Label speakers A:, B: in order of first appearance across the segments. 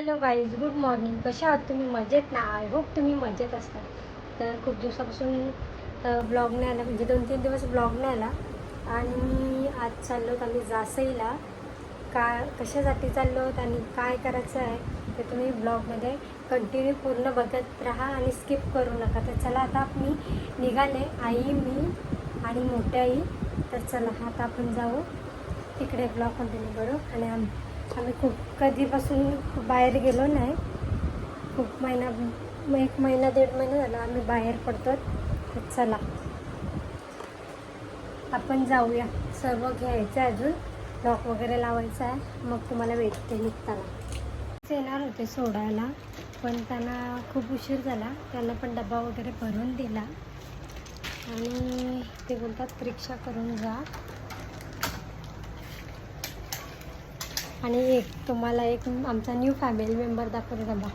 A: Hello guys, good morning. कशा आहात तुम्ही? मजेत ना? आय होप तुम्ही मजेत असता. तर खूप दिवसापासून ब्लॉग नाही आला, म्हणजे 2-3 दिवस ब्लॉग नाही आला. आणि आज चाललो आम्ही जासईला. कशासाठी चाललो आणि काय करायचं आहे ते तुम्ही ब्लॉगमध्ये कंटिन्यू पूर्ण बघत राहा आणि स्किप करू नका. तर चला, आता मी निघाले, आई, मी आणि मोठ्या आई. तर चला आता आपण जाऊ तिकडे, ब्लॉग कंटिन्यू करू. आणि आम्ही खूप कधीपासून बाहेर गेलो नाही. खूप एक महिना 1.5 महिना झाला आम्ही बाहेर पडतो. तर चला आपण जाऊया. सर्व घ्यायचं आहे, अजून लॉक वगैरे लावायचं आहे. मग तुम्हाला भेटते निघताना. येणार होते सोडायला, पण त्यांना खूप उशीर झाला. त्यांना पण डबा वगैरे भरून दिला आणि ते बोलतात रिक्षा करून जा. आणि तुम्हाला एक आमचा न्यू फॅमिली मेंबर दाखवतो. डबा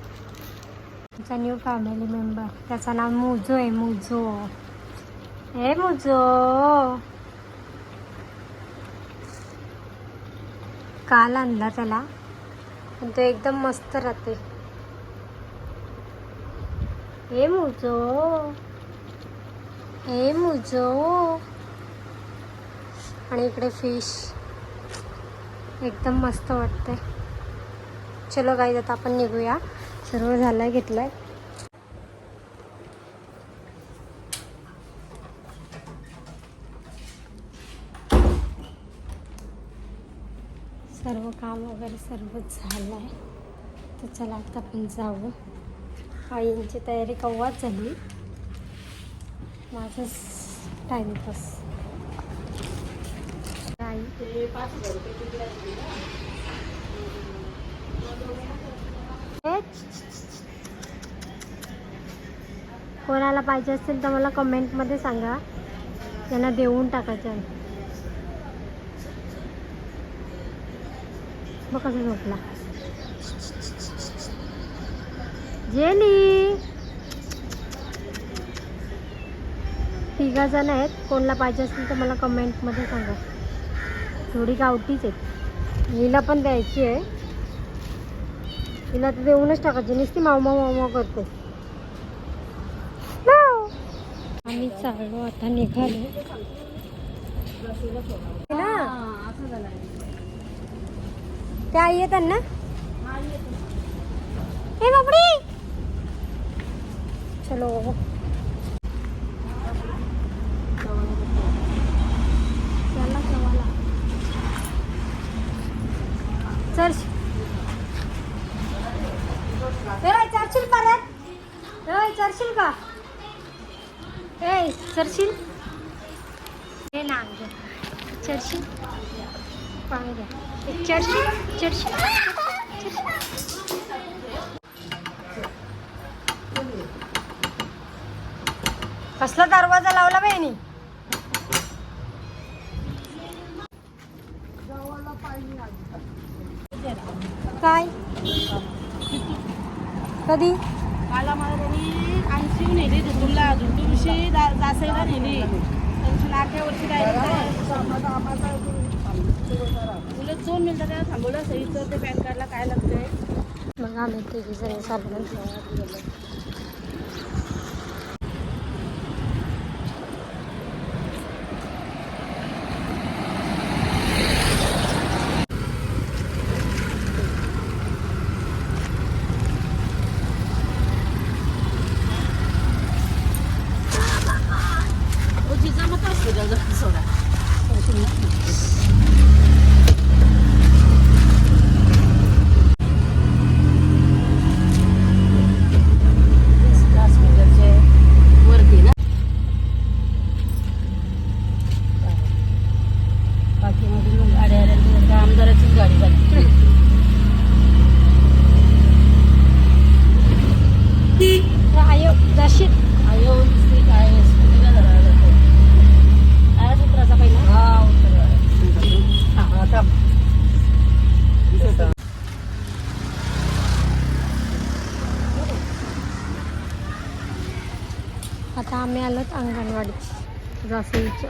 A: आमचा न्यू फॅमिली मेंबर, त्याचं नाव मुजो आहे. मुजो, हे मुजो. काल आणला त्याला, पण तो एकदम मस्त राहते. हे मुजो, हे मुजो. आणि इकडे फिश एकदम मस्त वाटते. चलो गाईज, आता आपण निघूया. सर्व झालं, घेतलंय. सर्व काम वगैरे सर्व झालं आहे. तर चला आता आपण जाऊ. आईंची तयारी कव्वाच झाली, माझंच टाईमपास. आई कोणाला पाहिजे असतील तर मला कमेंटमध्ये सांगा, त्यांना देऊन टाकायचं आहे. बघ कसं झोपला. जेली 3 जण आहेत. कोणाला पाहिजे असतील तर मला कमेंटमध्ये सांगा. थोडी गावठीच आहेत. हिला पण द्यायची आहे. हिला तर देऊनच टाकायची, नुसती माव करते. आम्ही चाललो, आता निघालो ना. त्या आई येतात ना. हे बापडी, चलो. चल चर्चिल परत, चर्चिल का? चर्चिल हे ना, चर्चिल पाणी द्या. चर्चिल कसला दरवाजा लावला बहिणी? काय कधी
B: मला त्यांनी आमची नेली झुटूला, झुटूशी जासईला नेली. त्यांची 8व्या वर्षी तुला 2 मिनिटं त्याला थांबवलं. सहीचं ते पॅन कार्डला काय लागतंय.
A: मग आम्ही 3 जण चाललो.
B: सोडा वरती ना. बाकीमधून गाड्या आमदाराचीच गाडी झाली.
A: आयो जाशील,
B: आयो काय स्कूटीला धरायला जातो. आयाच उतरायचा पहिला.
A: आता आम्ही आलोत अंगणवाडीत, जासईच्या.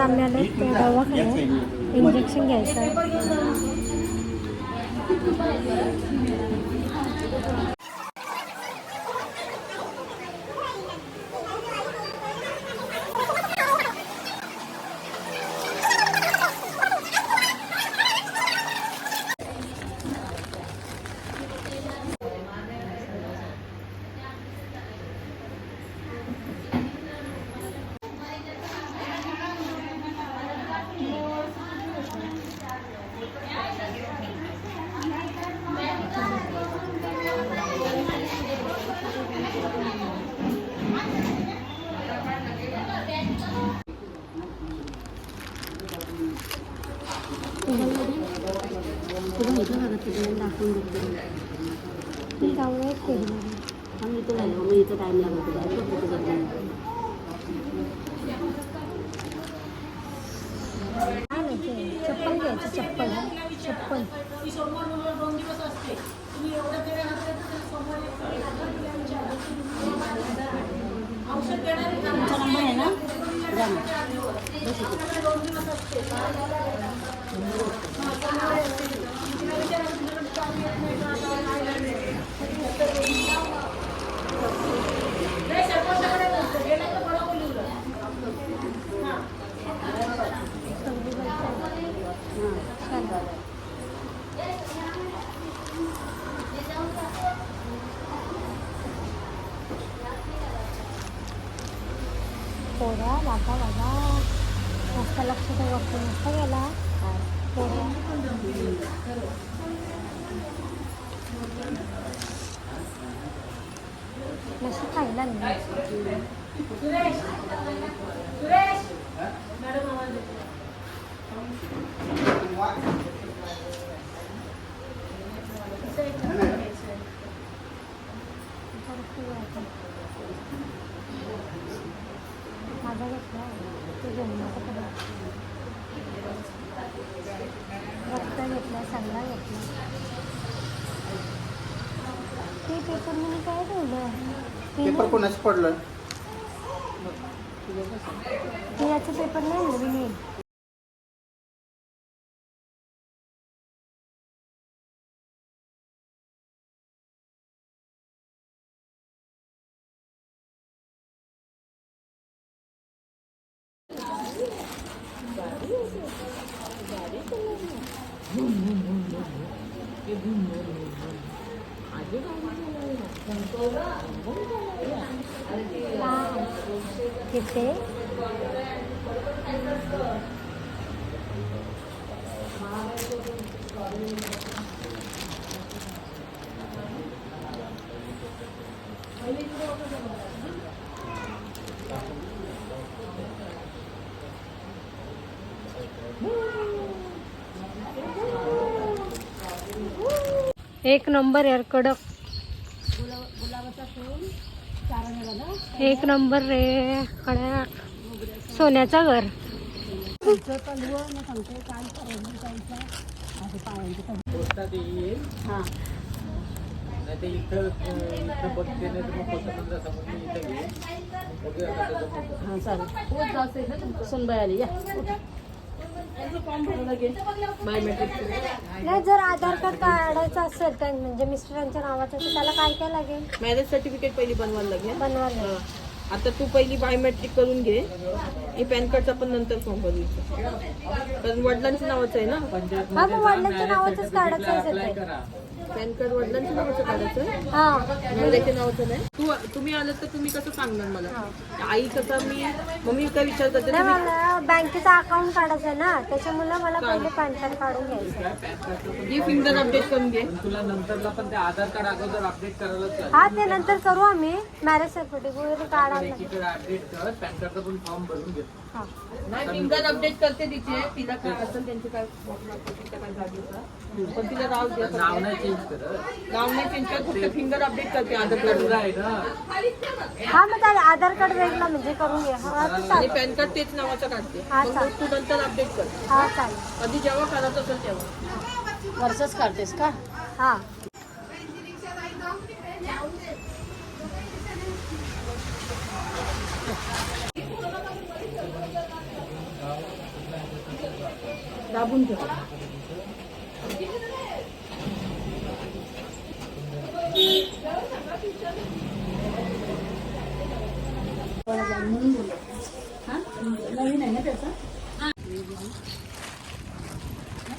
A: आता आम्ही आलो दवाखान्यात इंजेक्शन घ्यायचं आहे. चप्पल घ्यायची चप्पल चप्पल
B: नंबर आहे ना
A: पोऱ्या वागा वागा मस्त लक्ष तर वस्तू मस्त गेला पोऱ्या नशी खायला नाही माझा घेतला ते जन्माचा पदार्थ रक्त घेतला सल्ला घेतला ते पेपर मी काय ठेवलं
C: पेपर कोणाच पडलं
A: ते याचं पेपर नाही नवीन येईल किती एक नंबर यार कडक
B: गुलाबाचा फूल चारा बघा
A: एक नंबर रे कडक सोन्याचा घर
B: कलवं मी सांगते काय करायचं जायचं माझे पायांचे हां
C: नाही ते इथं बघते नाही तर मग पोस्टमॅनला समोर मी इथं घेईन
B: हां चालेल सुनबाई आली या फॉर्म भरायला लागेल बायोमेट्रिक
A: नाही जर आधार कार्ड काढायचं असेल तर म्हणजे मिस्टरांच्या नावाचं तर त्याला काय काय लागेल
B: मॅरेज सर्टिफिकेट पहिली बनवायला लागेल
A: बनवायला
B: आता तू पहिली बायोमेट्रिक करून घे हे पॅन कार्डचा पण नंतर फॉर्म भरायचा कारण वडिलांच्या नावाचं आहे ना
A: हा मग वडिलांच्या नावाचंच काढायचं असेल ते
B: पॅन कार्ड वडिलांच्या नावाचं काढायचं
A: हा
B: नवऱ्याच्या नावाचं नाही तुम्ही आलं तर तुम्ही कसं सांगणार मला आई कसं मम्मी काय विचार करते
A: नाही मला बँकेचा अकाउंट काढायचं आहे ना त्याच्यामुळे मला पहिले पॅन कार्ड काढून घ्यायचं
B: ही फिंगर अपडेट करून घे
C: तुला नंतरला पण ते आधार कार्ड अगोदर अपडेट करायलाच लागेल.
A: हा ते नंतर करू आम्ही मॅरेज सर्टिफिकेट वगैरे काढायला
C: तिकडे अपडेट कर पॅन कार्डचा पण फॉर्म भरून घे
A: हा
B: नाही फिंगर अपडेट करते तिचे तिला काय असेल त्यांचे काय तिच्या काय जागेचा पण तिला राहू द्या
C: नाव नाही चेंज करत
B: नाव नाही चेंज करत फक्त फिंगर अपडेट करते आधार कार्ड
C: तुझं आहे ना
A: हा मग त्याला आधार कार्ड वेगळा म्हणजे करून घे हा ते
B: आणि
A: चालेल
B: पॅन कार्ड तेच नावाचं काढते
A: हा,
B: मग
A: चालेल.
B: तू नंतर अपडेट कर
A: हा चालेल
B: कधी जेव्हा करायचं असेल तेव्हा वर्षच काढतेस का
A: हा
B: दाबून ठेव.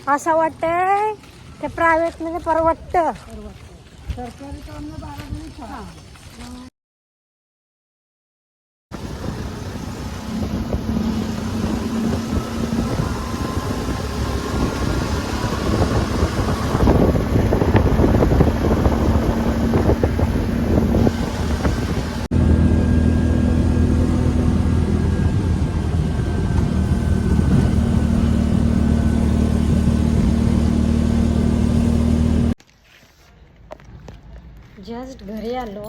A: असं वाटतंय ते प्रायव्हेट मध्ये परवडतं. जस्ट घरी आलो.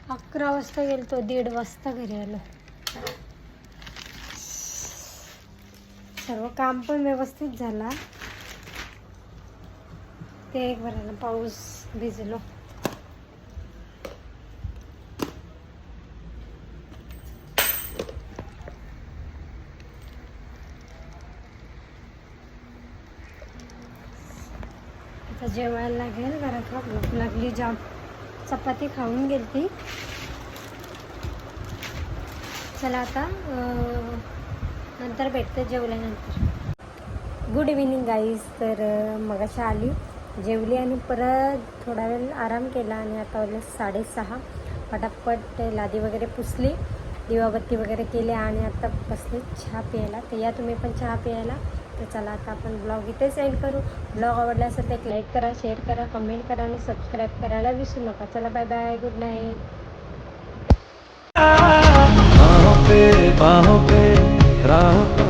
A: 11 वाजता गेलतो, 1:30 वाजता घरी आलो. सर्व काम पण व्यवस्थित झाला. ते एक बरं ना, पाऊस भिजलो. आता जेवायला लागेल. घरात भूक लागली जाम. चपाती खाऊन गेलती. चला आता नंतर भेटते जेवल्यानंतर. Good evening guys. तर मगाशी आली, जेवली आणि परत थोडा वेळ आराम केला आणि आता वाजले 6:30. पटापट लादी वगैरे पुसली, दिवाबत्ती वगैरे केली आणि आता बसले चहा प्यायला. तर या तुम्ही पण चहा प्यायला. तर चला आता आपण ब्लॉग इथेच एंड करू. ब्लॉग आवडला असेल तर एक लाईक करा, शेअर करा, कमेंट करा आणि सबस्क्राईब करायला विसरू नका. चला बाय बाय, गुड नाईट.
D: बाहों पे राहों का